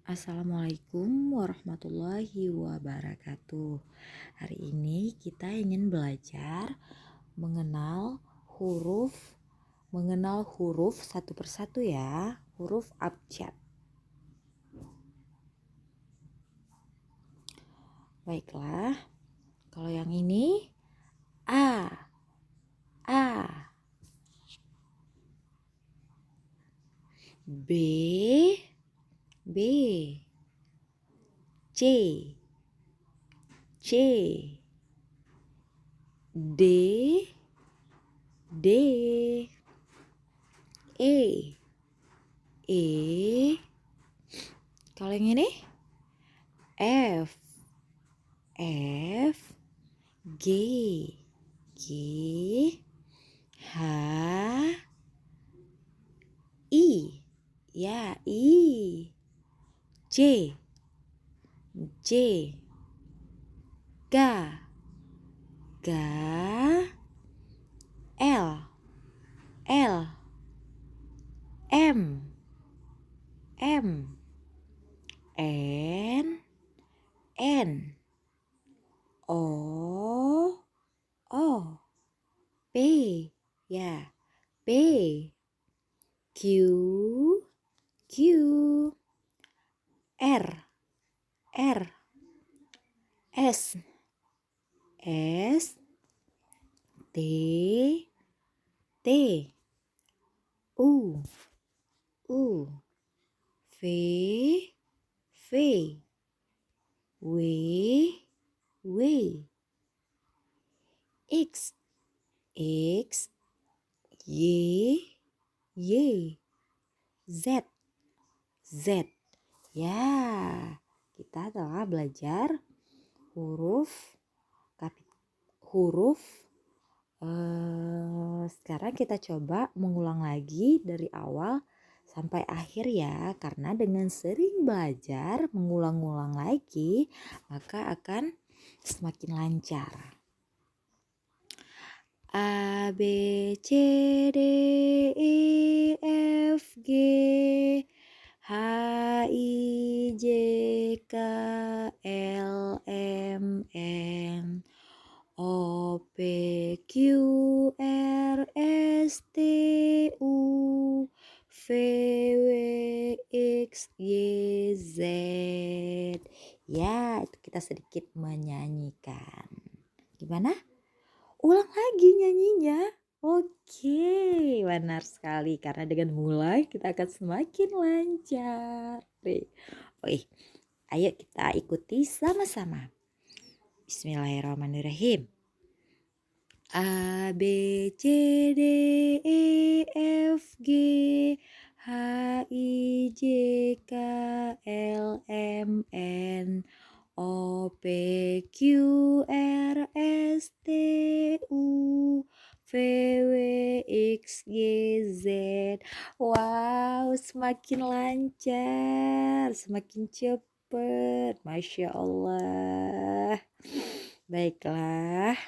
Assalamualaikum warahmatullahi wabarakatuh. Hari ini kita ingin belajar mengenal huruf satu persatu ya, huruf abjad. Baiklah, kalau yang ini A, B, C, D, E. Kalau yang ini F, G, H, I, ya I, J, K, L, M, N, O, P, ya P, Q, R, S, T, U, V, W, X, Y, Z. Ya, kita telah belajar huruf. Sekarang kita coba mengulang lagi dari awal sampai akhir ya, karena dengan sering belajar mengulang-ulang lagi maka akan semakin lancar. A, B, C, D, E, F, G, H, I, J, K, L, M, N, O, P, Q, R, S, T, U, V, W, X, Y, Z. Ya, itu kita sedikit menyanyikan. Gimana? Ulang lagi nyanyinya. Oke, benar sekali. Karena dengan mulai kita akan semakin lancar. Oke, ayo kita ikuti sama-sama. Bismillahirrahmanirrahim. A, B, C, D, E, F, G, H, I, J, K, L, M, N, O, P, Q, R, S, T, U, V, W, X, Y, Z. Wow, semakin lancar, semakin cepat. Masya Allah. Baiklah,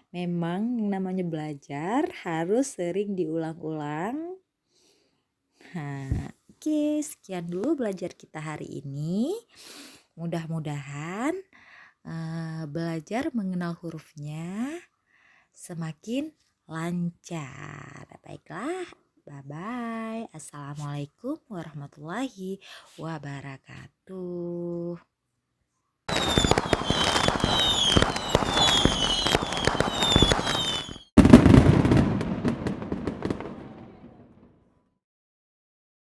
memang yang namanya belajar harus sering diulang-ulang. Oke, sekian dulu belajar kita hari ini. Mudah-mudahan belajar mengenal hurufnya semakin lancar. Baiklah, bye-bye. Assalamualaikum warahmatullahi wabarakatuh.